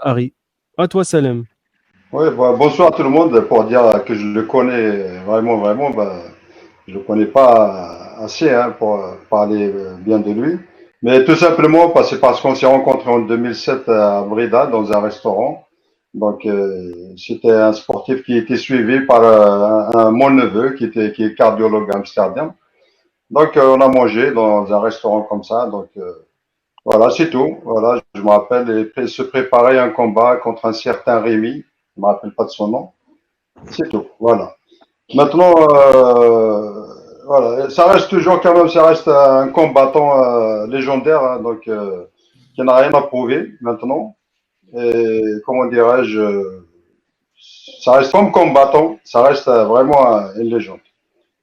Harry. À toi, Salem. Oui, bah, bonsoir à tout le monde. Pour dire que je le connais vraiment, vraiment, bah, je le connais pas assez hein, pour parler bien de lui. Mais tout simplement, c'est parce qu'on s'est rencontrés en 2007 à Breda dans un restaurant. Donc, c'était un sportif qui était suivi par mon neveu qui est cardiologue à Amsterdam. Donc, on a mangé dans un restaurant comme ça. Donc, voilà, c'est tout. Voilà, je me rappelle, et se préparer un combat contre un certain Rémi. Je me rappelle pas de son nom. C'est tout. Voilà. Maintenant, voilà, ça reste toujours quand même, ça reste un combattant légendaire, hein, donc qui n'a rien à prouver maintenant. Et comment dirais-je, ça reste comme combattant, ça reste vraiment une légende.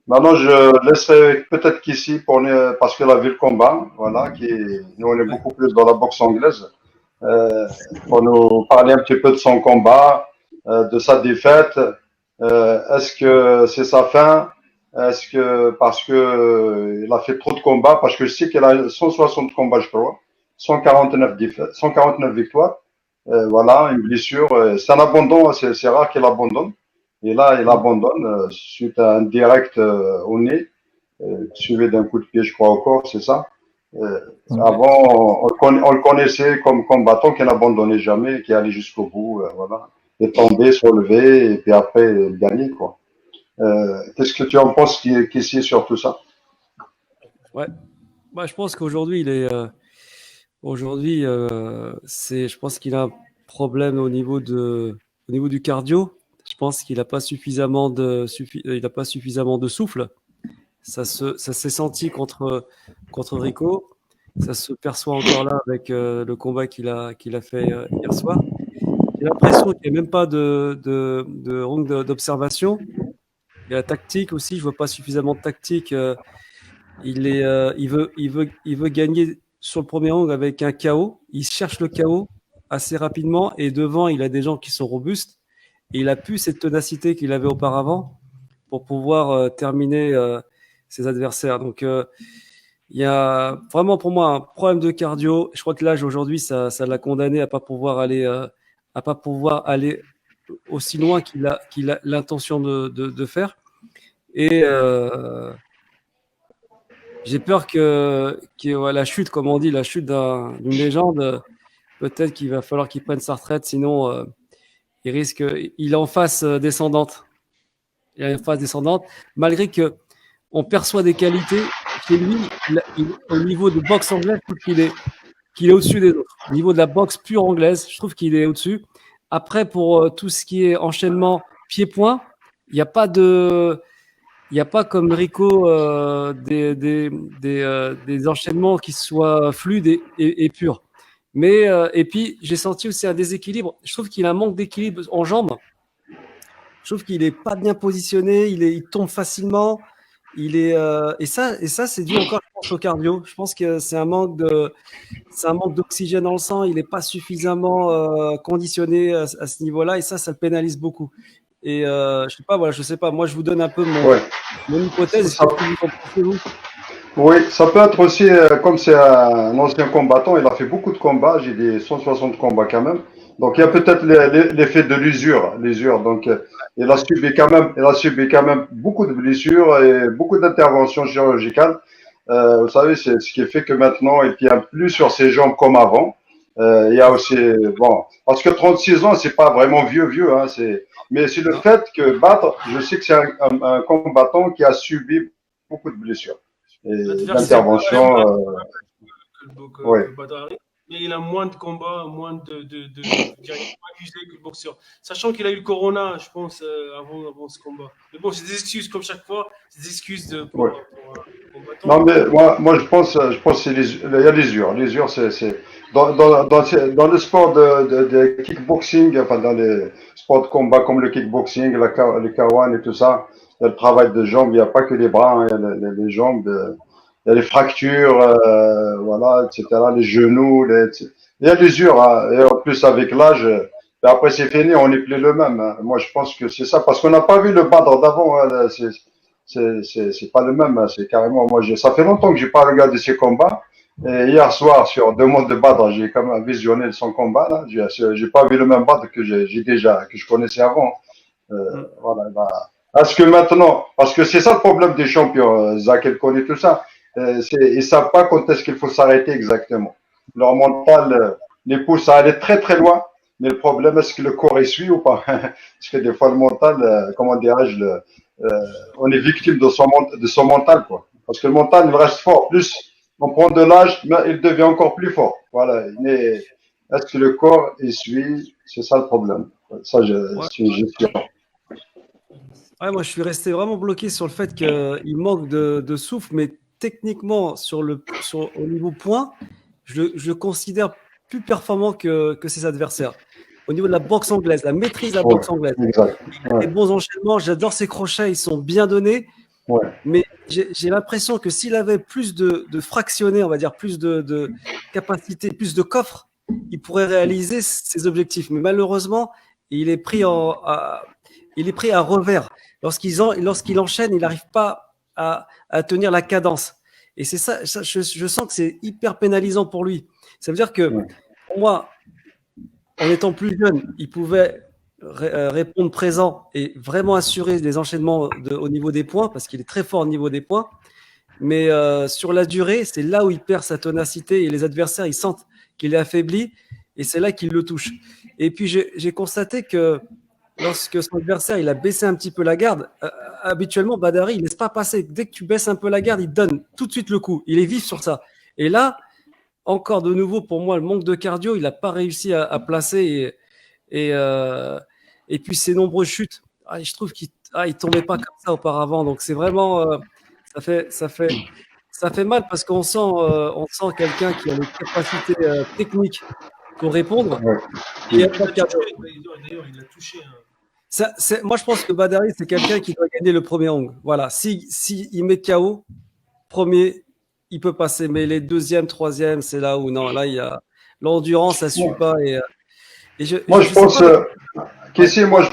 Maintenant, je laisserai peut-être qu'ici parce qu'elle a vu le combat, voilà, nous on est Ouais. beaucoup plus dans la boxe anglaise, euh, pour nous parler un petit peu de son combat, de sa défaite. Est-ce que c'est sa fin? Est-ce que parce que il a fait trop de combats? Parce que je sais qu'il a 160 combats, je crois, 149 victoires. Voilà, une blessure. C'est un abandon, c'est rare qu'il abandonne. Et là, il abandonne suite à un direct au nez, suivi d'un coup de pied, je crois, au corps, c'est ça. Euh, Ouais. Avant, on le connaissait comme combattant qui n'abandonnait jamais, qui allait jusqu'au bout, voilà. Et tomber, se relever, et puis après, gagner, quoi. Qu'est-ce que tu en penses qu'ici sur tout ça? Ouais. Bah, je pense qu'aujourd'hui, aujourd'hui, je pense qu'il a un problème au niveau du cardio. Je pense qu'il n'a pas il a pas suffisamment de souffle. Ça s'est senti contre Rico. Ça se perçoit encore là avec le combat qu'il a fait hier soir. J'ai l'impression qu'il n'y a même pas de ronde d'observation. Il y a la tactique aussi. Je vois pas suffisamment de tactique. Il veut gagner sur le premier round avec un KO. Il cherche le KO assez rapidement et devant, il a des gens qui sont robustes. Et il a plus cette ténacité qu'il avait auparavant pour pouvoir terminer ses adversaires. Donc, il y a vraiment pour moi un problème de cardio. Je crois que l'âge aujourd'hui, ça l'a condamné à pas pouvoir aller aussi loin qu'il a l'intention de faire. Et j'ai peur ouais, la chute, comme on dit, la chute d'une légende, peut-être qu'il va falloir qu'il prenne sa retraite, sinon il est en phase descendante. Il est en phase descendante, malgré que on perçoit des qualités chez lui. Au niveau de boxe anglaise, je trouve qu'il est au-dessus des autres. Au niveau de la boxe pure anglaise, je trouve qu'il est au-dessus. Après, pour tout ce qui est enchaînement pied-point, il n'y a pas de, il n'y a pas comme Rico des enchaînements qui soient fluides et purs. Mais et puis j'ai senti aussi un déséquilibre. Je trouve qu'il a un manque d'équilibre en jambes. Je trouve qu'il est pas bien positionné. Il tombe facilement. Et ça c'est dû encore je pense, au cardio. Je pense que c'est un manque d'oxygène dans le sang. Il n'est pas suffisamment conditionné à ce niveau-là et ça le pénalise beaucoup. Et je sais pas, voilà, je sais pas. Moi, je vous donne un peu Ouais. mon hypothèse. Ça, Qu'est-ce que vous en pensez, vous? oui, ça peut être aussi, comme c'est un ancien combattant, il a fait beaucoup de combats, j'ai des 160 combats quand même. Donc il y a peut-être l'effet de l'usure. Donc il a subi quand même beaucoup de blessures et beaucoup d'interventions chirurgicales. Vous savez, c'est ce qui fait que maintenant il tient plus sur ses jambes comme avant. Il y a aussi, bon, parce que 36 ans, c'est pas vraiment vieux, hein, mais c'est le Non. fait que battre, je sais que c'est un combattant qui a subi beaucoup de blessures et C'est L'adversaire. pas le même d'intervention. Oui, que Badari, mais il a moins de combats, moins je dirais, moins accusé que le boxeur. Sachant qu'il a eu le corona, je pense, avant ce combat. Mais bon, c'est des excuses comme chaque fois, c'est des excuses oui. pour un Non, combattant. mais moi je pense que il y a l'usure. L'usure, dans le sport de kickboxing, enfin, dans les sports de combat comme le kickboxing, le K1 et tout ça, il y a le travail de jambes, il n'y a pas que les bras, hein, il y a les jambes, il y a les fractures, voilà, etc., les genoux, il y a l'usure, hein, et en plus avec l'âge, après c'est fini, on n'est plus le même, hein. Moi je pense que c'est ça, parce qu'on n'a pas vu le Badr d'avant, hein, c'est pas le même, hein. C'est carrément, ça fait longtemps que j'ai pas regardé ces combats. Et hier soir, sur demande de Badr, j'ai quand même visionné son combat. Là. J'ai pas vu le même Badr que que je connaissais avant. Voilà. Bah, est-ce que maintenant, parce que c'est ça le problème des champions, Zach, elle connaît tout ça. Ils savent pas quand est-ce qu'il faut s'arrêter exactement. Leur mental les pousse à aller très très loin. Mais le problème, est-ce que le corps y suit ou pas? Parce que des fois, le mental, comment dirais-je, on est victime de son mental, quoi. Parce que le mental, il reste fort. Plus on prend de l'âge, mais il devient encore plus fort. Voilà. Mais est-ce que le corps y suit? C'est ça le problème. Ça, Ouais. je suis. Ouais, moi, je suis resté vraiment bloqué sur le fait qu'il manque de souffle, mais techniquement, au niveau point, je le considère plus performant que ses adversaires. Au niveau de la boxe anglaise, la maîtrise de la Ouais, boxe anglaise. exact. Il a Ouais, des bons enchaînements, j'adore ses crochets, ils sont bien donnés, ouais, mais j'ai l'impression que s'il avait plus de fractionnés, on va dire, plus de capacité, plus de coffre, il pourrait réaliser ses objectifs. Mais malheureusement, il est pris il est pris à revers. Lorsqu'il enchaîne, il n'arrive pas à tenir la cadence. Et c'est ça, je sens que c'est hyper pénalisant pour lui. Ça veut dire que, ouais, pour moi, en étant plus jeune, il pouvait répondre présent et vraiment assurer des enchaînements au niveau des points, parce qu'il est très fort au niveau des points. Mais sur la durée, c'est là où il perd sa ténacité et les adversaires, ils sentent qu'il est affaibli et c'est là qu'il le touche. Et puis, j'ai constaté que lorsque son adversaire il a baissé un petit peu la garde, habituellement, Badari, il ne laisse pas passer. Dès que tu baisses un peu la garde, il donne tout de suite le coup. Il est vif sur ça. Et là, encore de nouveau, pour moi, le manque de cardio, il n'a pas réussi à placer. Et, euh, et puis, ses nombreuses chutes, je trouve qu'il ne tombait pas comme ça auparavant. Donc, c'est vraiment. Ça fait, ça fait, ça fait mal parce on sent quelqu'un qui a les capacités techniques pour répondre. ouais. Et il n'y a Il pas l'a de cardio. touché, d'ailleurs, il l'a touché. Hein. Moi, je pense que Badari, c'est quelqu'un qui doit gagner le premier round. Voilà. Si il met KO, premier, il peut passer. Mais les deuxième, troisième, c'est là où non. Là, il y a l'endurance, ça ne suit Moi, pas. Et moi, je sais pense, pas. Qui Ouais. si, moi, je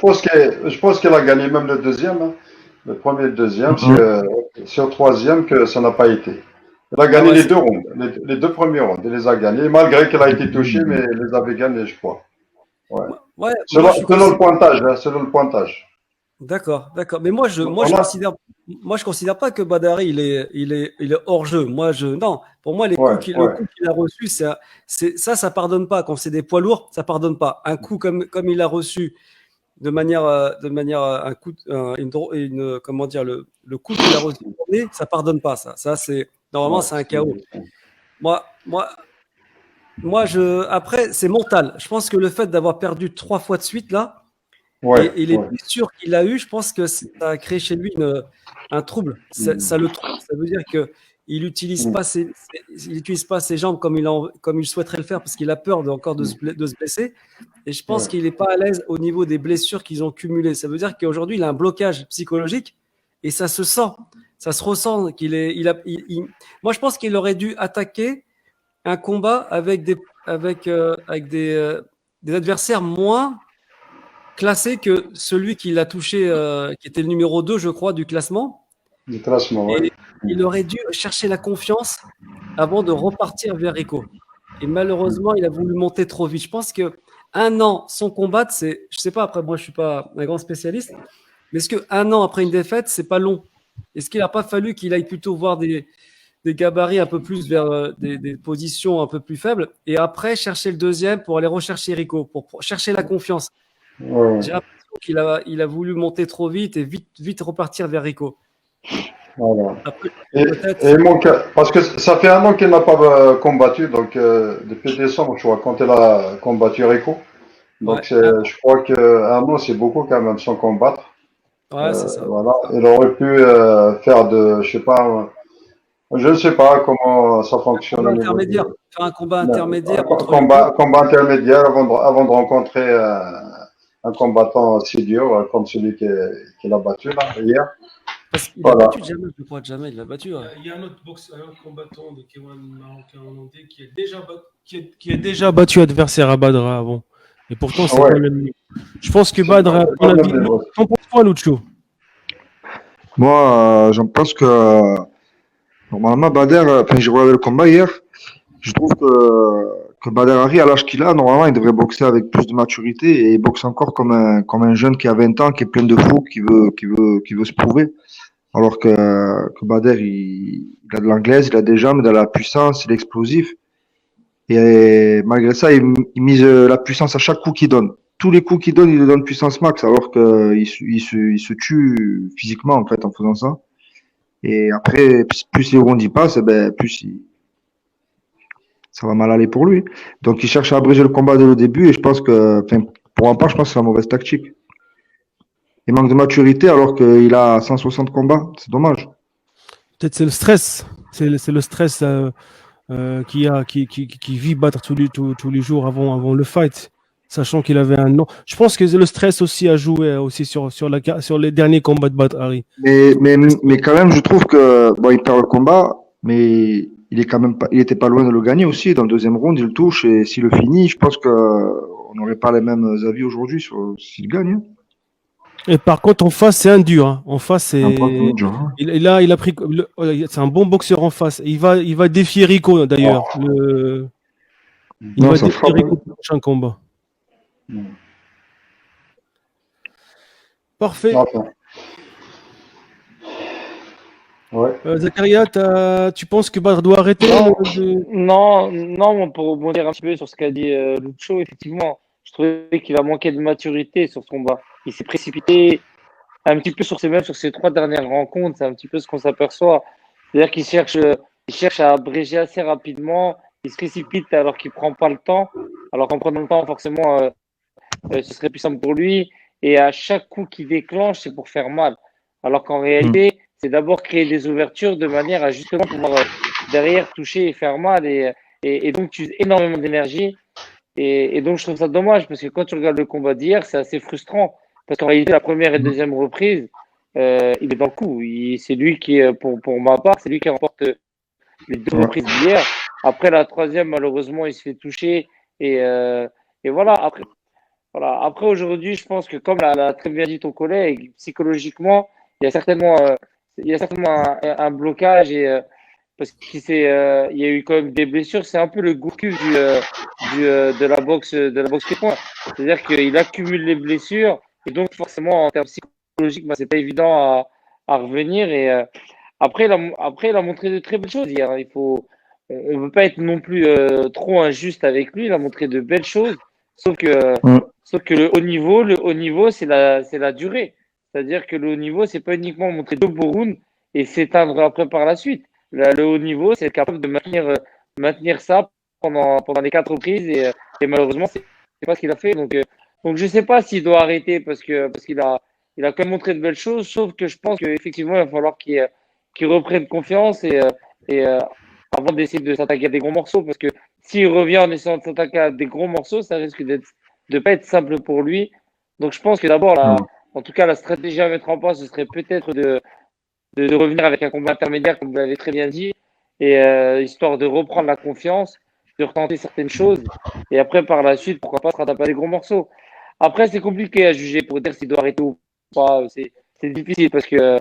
pense qu'elle a gagné même le deuxième, hein. Le premier et le deuxième, c'est au troisième que ça n'a pas été. Elle a Ah gagné ouais, les deux rounds, les deux premiers rounds, elle les a gagnés, malgré qu'elle a été touchée, mais elle les avait gagnés, je crois. Ouais. ouais, moi, je suis Selon le considéré. pointage, hein, selon le pointage. D'accord, d'accord. Mais On a, moi, je considère pas que Badari, il est hors jeu. Non. Pour moi, ouais, le ouais, coup qu'il a reçu, ça pardonne pas. Quand c'est des poids lourds, ça pardonne pas. Un coup comme il a reçu un coup, comment dire, le coup qu'il a reçu, ça pardonne pas, ça. Ça, normalement, ouais, c'est un KO. Moi, moi, après, c'est mental. Je pense que le fait d'avoir perdu 3 fois de suite, là, ouais, et les ouais, blessures qu'il a eues, je pense que ça a créé chez lui un trouble. Ça le trouble. Ça veut dire que il utilise pas ses jambes comme il souhaiterait le faire parce qu'il a peur encore de se blesser. Et je pense ouais, qu'il n'est pas à l'aise au niveau des blessures qu'ils ont cumulées. Ça veut dire qu'aujourd'hui, il a un blocage psychologique et ça se sent. Ça se ressent moi, je pense qu'il aurait dû attaquer un combat avec des adversaires moins classé que celui qui l'a touché, qui était le numéro 2, je crois, du classement. du classement, ouais. Et il aurait dû chercher la confiance avant de repartir vers Rico. Et malheureusement, il a voulu monter trop vite. Je pense que un an sans combattre, je sais pas, après, moi, je suis pas un grand spécialiste, mais est-ce qu'un an après une défaite, c'est pas long? Est-ce qu'il n'a pas fallu qu'il aille plutôt voir des gabarits un peu plus vers des positions un peu plus faibles et après chercher le deuxième pour aller rechercher Rico, pour chercher la confiance? Ouais, ouais. J'ai l'impression il a voulu monter trop vite et vite repartir vers Rico. Voilà. Après, Et, peut-être. et mon cas, parce que ça fait un an qu'elle n'a pas combattu, donc depuis décembre, je crois, quand elle a combattu Rico. Ouais, Donc je crois qu'un an, c'est beaucoup quand même sans combattre. ouais, c'est ça. Voilà. Elle aurait pu faire je ne sais pas comment ça fonctionne Combat au niveau intermédiaire. de Faire un combat intermédiaire entre les deux. combat intermédiaire avant de rencontrer un combattant si dur comme celui qui l'a battu là, hier. Parce qu'il a Voilà. battu Jamel, je crois. Jamel, il l'a battu. Ouais. Il y a un autre un autre combattant de K1 marocain hollandais qui a déjà battu adversaire à Badra avant. Et pourtant, c'est Ouais. pas le même niveau. Je pense que C'est Badra, à pas mon le avis, même niveau. t'en penses quoi, Lucho? Moi, j'en pense que normalement, Bader, enfin, j'ai regardé le combat hier, Je trouve que Bader Hari, à l'âge qu'il a, normalement, il devrait boxer avec plus de maturité et il boxe encore comme un jeune qui a 20 ans, qui est plein de fou, qui veut se prouver. Alors que Bader, il a de l'anglaise, il a des jambes, il a de la puissance, il est explosif. Et malgré ça, il mise la puissance à chaque coup qu'il donne. Tous les coups qu'il donne, il le donne puissance max, alors il se tue physiquement, en fait, en faisant ça. Et après, plus les rounds y passent, eh ben, ça va mal aller pour lui. Donc, il cherche à abréger le combat dès le début, et je pense que, enfin, pour un part, je pense que c'est la mauvaise tactique. Il manque de maturité alors qu'il a 160 combats. C'est dommage. Peut-être c'est le stress. C'est le stress qui vit battre tous les jours avant le fight, sachant qu'il avait un nom. Je pense que le stress aussi a joué aussi sur les derniers combats de Badr Hari. Mais quand même, je trouve que bon, il perd le combat, mais il était pas loin de le gagner aussi. Dans le deuxième round, il le touche et s'il le finit, je pense que on n'aurait pas les mêmes avis aujourd'hui sur s'il gagne. Et par contre, en face, c'est un dur. Hein. En face, c'est il a pris. C'est un bon boxeur en face. Il va défier Rico d'ailleurs. Il va défier Rico pour le prochain combat. Parfait. Ouais. Zakaria, tu penses que Badr doit arrêter Non, pour rebondir un petit peu sur ce qu'a dit Lucho, effectivement, je trouvais qu'il a manqué de maturité sur ce combat. Il s'est précipité un petit peu sur ses 3 dernières rencontres, c'est un petit peu ce qu'on s'aperçoit. C'est-à-dire qu'il cherche à abréger assez rapidement, il se précipite alors qu'il prend pas le temps, alors qu'en prenant le temps, forcément, ce serait plus simple pour lui. Et à chaque coup qu'il déclenche, c'est pour faire mal. Alors qu'en réalité, c'est d'abord créer des ouvertures de manière à justement pouvoir derrière toucher et faire mal. Et donc, tu uses énormément d'énergie. Et donc, je trouve ça dommage parce que quand tu regardes le combat d'hier, c'est assez frustrant. Parce qu'en réalité, la première et deuxième reprise, il est dans le coup. C'est lui qui, pour ma part, c'est lui qui remporte les 2 reprises d'hier. Après, la troisième, malheureusement, il se fait toucher. Et voilà. Après, aujourd'hui, je pense que comme l'a très bien dit ton collègue, psychologiquement, il y a certainement un blocage parce qu'il il y a eu quand même des blessures. C'est un peu le Gourcuff de la boxe pied-point. C'est-à-dire qu'il accumule les blessures et donc forcément en termes psychologiques, c'est pas évident à revenir. Et après, il a montré de très belles choses hier. On veut pas être non plus trop injuste avec lui. Il a montré de belles choses, sauf que le haut niveau, c'est la durée. C'est-à-dire que le haut niveau, c'est pas uniquement montrer 2 beaux rounds et s'éteindre après par la suite. Le haut niveau, c'est être capable de maintenir ça pendant les 4 reprises et malheureusement, c'est pas ce qu'il a fait. Donc je sais pas s'il doit arrêter parce qu'il a quand même montré de belles choses, sauf que je pense qu'effectivement, il va falloir qu'il reprenne confiance et avant d'essayer de s'attaquer à des gros morceaux parce que s'il revient en essayant de s'attaquer à des gros morceaux, ça risque de pas être simple pour lui. Donc je pense que d'abord, en tout cas, la stratégie à mettre en place, ce serait peut-être de revenir avec un combat intermédiaire, comme vous l'avez très bien dit, et histoire de reprendre la confiance, de retenter certaines choses, et après, par la suite, pourquoi pas se rattraper à des gros morceaux. Après, c'est compliqué à juger pour dire s'il doit arrêter ou pas. C'est difficile parce que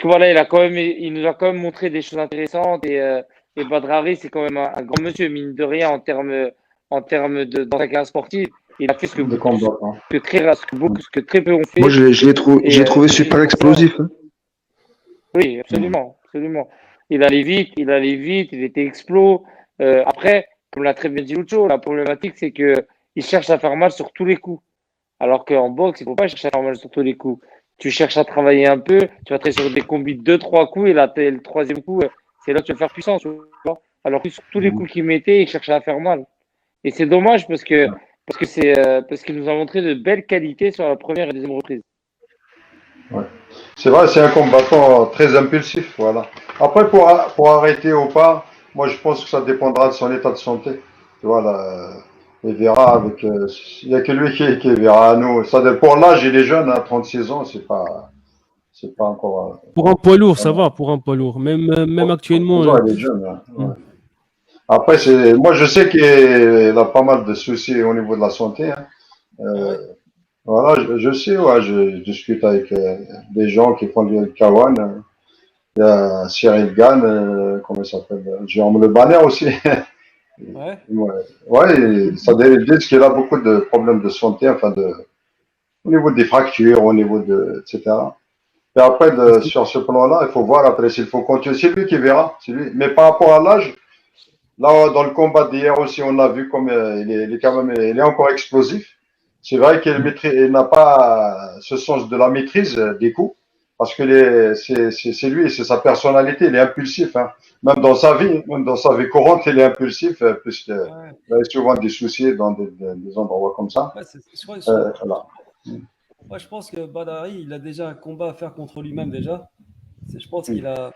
voilà, il nous a quand même montré des choses intéressantes et Badr Hari, c'est quand même un grand monsieur, mine de rien, en termes dans sa carrière sportive. Il a fait ce que très peu ont fait. Moi, je l'ai trouvé super explosif. Hein. Oui, absolument. Il allait vite, il était explos. Après, comme l'a très bien dit Lucho, la problématique, c'est que il cherche à faire mal sur tous les coups. Alors qu'en boxe, il ne faut pas chercher à faire mal sur tous les coups. Tu cherches à travailler un peu, tu vas travailler sur des combis de 2-3 coups, et là, le troisième coup, c'est là que tu vas faire puissance. Tu vois. Alors que sur tous les coups qu'il mettait, il cherchait à faire mal. Et c'est dommage parce qu'il nous a montré de belles qualités sur la première et deuxième reprise. Ouais. C'est vrai, c'est un combattant très impulsif, voilà. Après, pour arrêter ou pas, moi je pense que ça dépendra de son état de santé. Tu vois, là, il verra avec. Il n'y a que lui qui verra. Nous, pour l'âge, il est jeune, à 36 ans, c'est pas encore. Pour un poids lourd, ça va, pour un poids lourd. Même actuellement. Il est jeune, hein. Ouais. Après, moi je sais qu'il a pas mal de soucis au niveau de la santé. Hein. Voilà, je sais, ouais, je discute avec des gens qui font du K1. Il y a Cyril Gann, comment il s'appelle? Jérôme Le Banner aussi. Ouais. Ouais, ça disent qu'il a beaucoup de problèmes de santé, enfin au niveau des fractures, au niveau etc. Et après, sur ce plan-là, il faut voir après s'il faut continuer. C'est lui qui verra, c'est lui. Mais par rapport à l'âge, là, dans le combat d'hier aussi, on a vu comme il est quand même, il est encore explosif. C'est vrai il n'a pas ce sens de la maîtrise des coups, parce que c'est lui, c'est sa personnalité, il est impulsif, hein. Même dans sa vie courante, il est impulsif, puisqu'il Ouais. a souvent des soucis dans des endroits comme ça. Ouais, Voilà. moi, je pense que Badari, il a déjà un combat à faire contre lui-même déjà. Je pense qu'il a,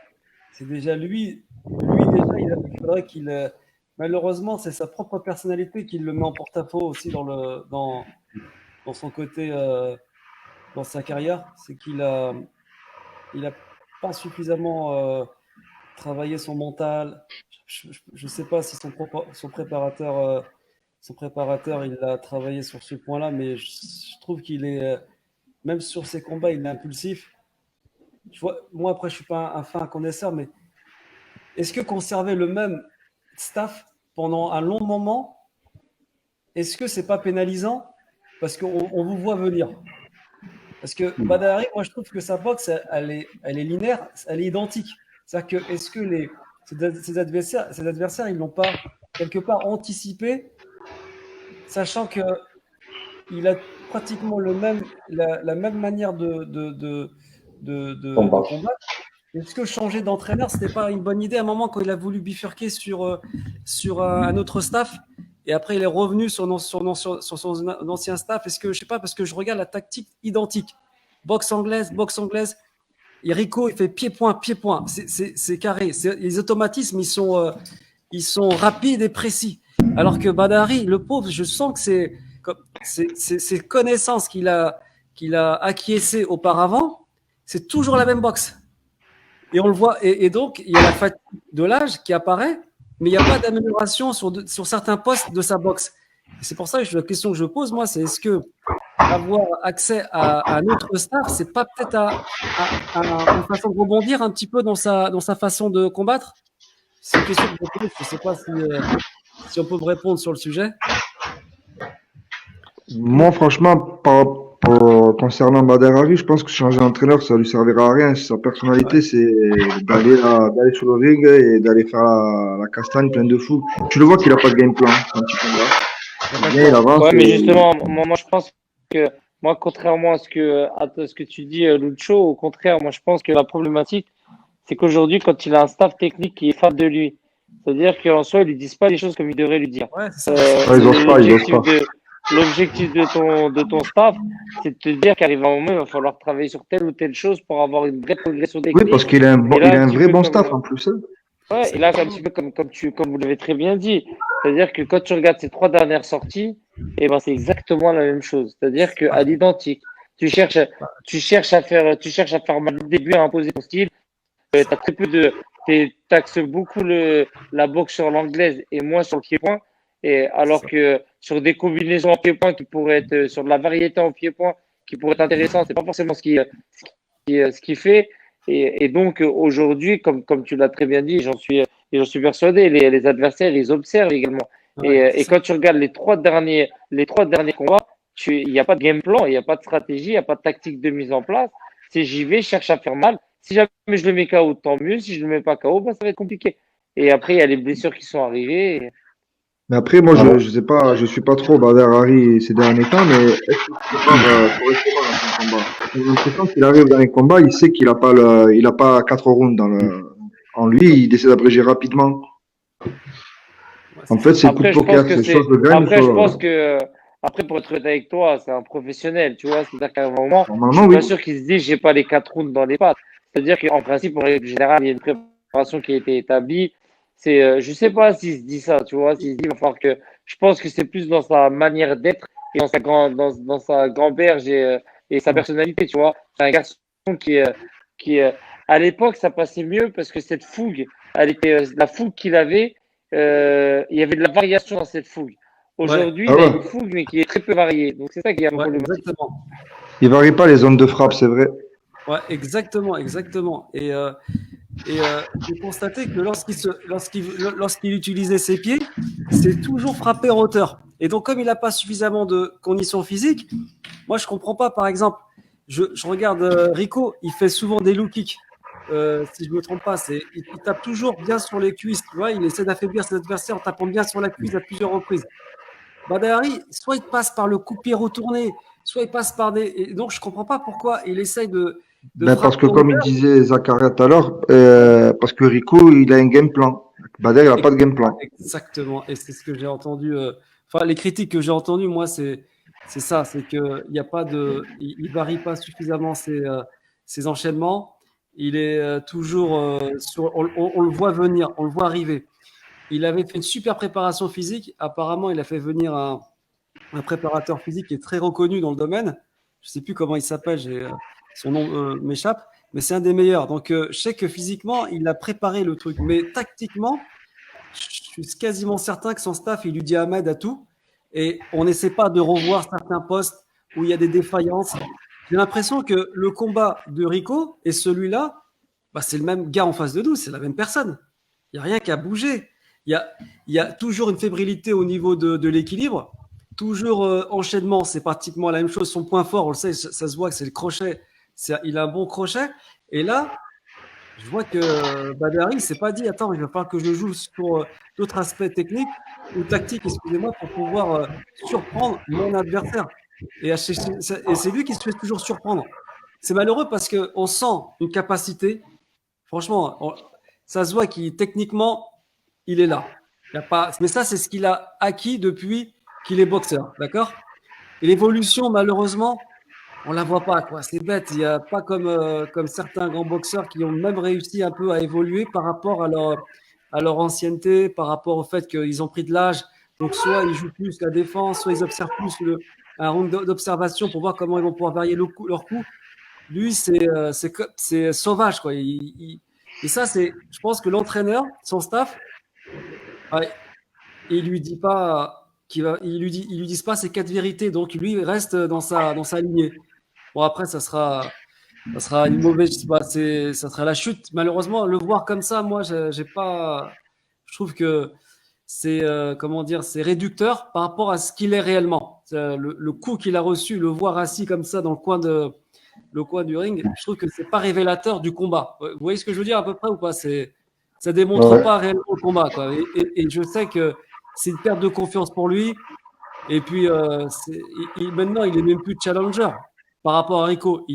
c'est déjà lui déjà, il faudrait qu'il, malheureusement, c'est sa propre personnalité qui le met en porte-à-faux aussi dans son côté, dans sa carrière. C'est il a pas suffisamment travaillé son mental. Je ne sais pas si son préparateur, il a travaillé sur ce point-là, mais je trouve qu'il est, même sur ses combats, il est impulsif. Tu vois, moi, après, je suis pas un fin connaisseur, mais est-ce que conserver le même staff pendant un long moment, est-ce que c'est pas pénalisant? Parce qu'on vous voit venir. Parce que Badari, moi, je trouve que sa boxe, elle est linéaire, elle est identique. C'est-à-dire que, est-ce que ses adversaires, ils n'ont pas quelque part anticipé, sachant que il a pratiquement la même manière de Combat. combattre. Est-ce que changer d'entraîneur, c'était pas une bonne idée à un moment quand il a voulu bifurquer sur un autre staff et après il est revenu sur son ancien staff? Est-ce que, je sais pas, parce que je regarde la tactique identique. Boxe anglaise, et Rico, il fait pied-point. C'est carré. Les automatismes, ils sont rapides et précis. Alors que Badari, le pauvre, je sens que ces connaissances qu'il a acquiescées auparavant, c'est toujours la même boxe. Et on le voit. Et donc, il y a la fatigue de l'âge qui apparaît, mais il n'y a pas d'amélioration sur certains postes de sa boxe. Et c'est pour ça que la question que je pose, moi, c'est est-ce que avoir accès à un autre star, c'est pas peut-être une façon de rebondir un petit peu dans sa façon de combattre? C'est une question que je pose. Je ne sais pas si on peut me répondre sur le sujet. Moi, franchement, concernant Bader Hari, je pense que changer d'entraîneur, ça lui servira à rien. Sa personnalité, c'est d'aller sur le ring et d'aller faire la castagne pleine de fou. Tu le vois qu'il a pas de game plan quand il combat. Il avance. Ouais, mais justement, moi, je pense que, moi, contrairement à ce que tu dis, Lucho, au contraire, moi, je pense que la problématique, c'est qu'aujourd'hui, quand il a un staff technique qui est fan de lui, c'est-à-dire qu'en soi, ils lui disent pas les choses comme il devrait lui dire. Ouais, c'est ça. Ils osent pas. L'objectif de ton staff, c'est de te dire qu'arrive un moment, il va falloir travailler sur telle ou telle chose pour avoir une vraie progression technique. Oui, parce qu'il a il a un vrai bon staff en plus. Ouais, et là, un petit peu comme vous l'avez très bien dit. C'est-à-dire que quand tu regardes ces 3 dernières sorties, eh ben, c'est exactement la même chose. C'est-à-dire qu'à l'identique, tu cherches à faire mal au début, à imposer ton style. T'as très peu t'axes beaucoup la boxe sur l'anglaise et moins sur le pied-point. Et alors que sur des combinaisons en pied-point qui pourraient être, sur de la variété en pied-point qui pourrait être intéressant, c'est pas forcément ce qui fait. Et donc, aujourd'hui, comme tu l'as très bien dit, j'en suis persuadé, les adversaires, ils observent également. Ouais, et quand tu regardes les trois derniers combats, il n'y a pas de game plan, il n'y a pas de stratégie, il n'y a pas de tactique de mise en place. C'est j'y vais, je cherche à faire mal. Si jamais je le mets KO, tant mieux. Si je le mets pas KO, bah, ça va être compliqué. Et après, il y a les blessures qui sont arrivées. Mais après, moi, je sais pas, je suis pas trop Bader Hari ces derniers temps, mais est-ce qu'il se prépare correctement dans son combat? J'ai l'impression qu'il arrive dans les combats, il sait qu'il a pas 4 rounds en lui, il décide d'abréger rapidement. En fait, c'est coup de poker, c'est chose de gagne. Après, je pense que, après, pour être honnête avec toi, c'est un professionnel, tu vois. C'est-à-dire qu'à un moment, je suis pas sûr qu'il se dise, j'ai pas les 4 rounds dans les pattes. C'est-à-dire qu'en principe, en règle générale, il y a une préparation qui a été établie. Je sais pas s'il se dit ça, tu vois, s'il se dit, il va falloir que, je pense que c'est plus dans sa manière d'être et dans sa gamberge et sa personnalité, tu vois. C'est un garçon qui, à l'époque, ça passait mieux parce que cette fougue, la fougue qu'il avait, il y avait de la variation dans cette fougue. Aujourd'hui, il a une fougue, mais qui est très peu variée. Donc, c'est ça qui est un problème. Exactement. Il varie pas les zones de frappe, c'est vrai. Ouais, exactement. Et j'ai constaté que lorsqu'il utilisait ses pieds, c'est toujours frappé en hauteur. Et donc, comme il n'a pas suffisamment de conditions physiques, moi, je ne comprends pas. Par exemple, je regarde Rico, il fait souvent des low kicks. Si je ne me trompe pas, il tape toujours bien sur les cuisses. Tu vois, il essaie d'affaiblir ses adversaires en tapant bien sur la cuisse à plusieurs reprises. Badahari, soit il passe par le coup de pied retourné, soit il passe par des. Et donc, je ne comprends pas pourquoi il essaye de parce que, comme il disait Zakaria tout à l'heure, parce que Rico, il a un game plan. Bader, il n'a pas de game plan. Exactement. Et c'est ce que j'ai entendu. Enfin, les critiques que j'ai entendues, moi, c'est ça. C'est qu'il n'y a pas de. Il varie pas suffisamment ses enchaînements. Il est toujours sur. On le voit venir, on le voit arriver. Il avait fait une super préparation physique. Apparemment, il a fait venir un préparateur physique qui est très reconnu dans le domaine. Je ne sais plus comment il s'appelle, son nom m'échappe, mais c'est un des meilleurs. Donc, je sais que physiquement, il a préparé le truc. Mais tactiquement, je suis quasiment certain que son staff, il lui dit Ahmed à tout. Et on n'essaie pas de revoir certains postes où il y a des défaillances. J'ai l'impression que le combat de Rico et celui-là, bah, c'est le même gars en face de nous, c'est la même personne. Il n'y a rien qu'à bouger. Il y a toujours une fébrilité au niveau de l'équilibre. Toujours enchaînement, c'est pratiquement la même chose. Son point fort, on le sait, ça se voit que c'est le crochet. Il a un bon crochet. Et là, je vois que Badahari ne s'est pas dit attends, il va falloir que je joue sur d'autres aspects techniques ou tactiques, excusez-moi, pour pouvoir surprendre mon adversaire. Et c'est lui qui se fait toujours surprendre. C'est malheureux parce qu'on sent une capacité. Franchement, ça se voit qu'il techniquement, il est là. Il y a pas, mais ça, c'est ce qu'il a acquis depuis qu'il est boxeur, d'accord? Et l'évolution, malheureusement, on la voit pas, quoi. C'est bête. Il n'y a pas comme certains grands boxeurs qui ont même réussi un peu à évoluer par rapport à leur ancienneté, par rapport au fait qu'ils ont pris de l'âge. Donc, soit ils jouent plus la défense, soit ils observent plus un round d'observation pour voir comment ils vont pouvoir varier leur coup. Lui, c'est sauvage, quoi. Et ça, je pense que l'entraîneur, son staff, il lui dit pas ils lui disent pas ces 4 vérités. Donc lui il reste dans sa lignée. Bon, après ça sera une mauvaise, ça sera la chute. Malheureusement, le voir comme ça, moi je trouve que c'est c'est réducteur par rapport à ce qu'il est réellement. Le coup qu'il a reçu, le voir assis comme ça dans le coin du ring, je trouve que c'est pas révélateur du combat. Vous voyez ce que je veux dire à peu près ou pas? Ça démontre pas réellement le combat, quoi. Et je sais que c'est une perte de confiance pour lui. Et puis maintenant, il est même plus challenger par rapport à Rico.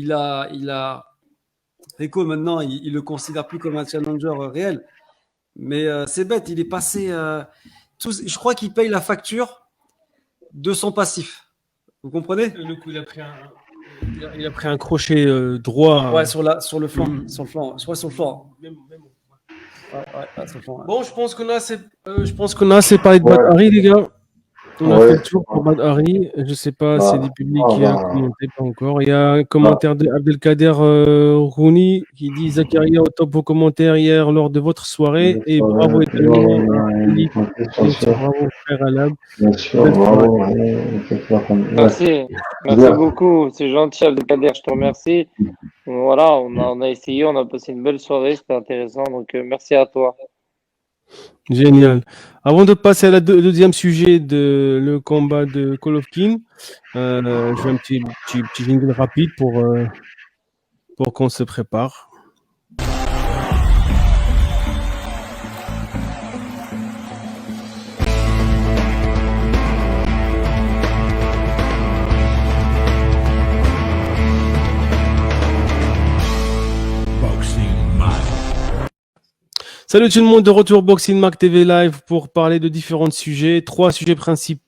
Rico maintenant, il le considère plus comme un challenger réel. Mais c'est bête, il est passé. Je crois qu'il paye la facture de son passif. Vous comprenez? Le coup, il a pris un crochet droit. Ouais, sur le flanc. Sur le flanc. Je crois sur le flanc. Même. Ouais, sur le flanc, ouais. Bon, je pense qu'on a assez parlé de Badahari, les gars. On a fait le tour pour Badahari. Je ne sais pas si du public qui a commenté, pas encore. Il y a un commentaire d'Abdelkader Rouni qui dit Zakaria au top vos commentaires hier lors de votre soirée et bravo également à Philippe. Bravo frère Alab. Merci beaucoup. C'est gentil Abdelkader, je te remercie. Voilà, on a essayé, on a passé une belle soirée, c'était intéressant. Donc merci à toi. Génial. Avant de passer à le deuxième sujet de le combat de Golovkin, je fais un petit jingle rapide pour qu'on se prépare. Salut tout le monde, de retour Boxing Mag TV Live pour parler de différents sujets. 3 sujets principaux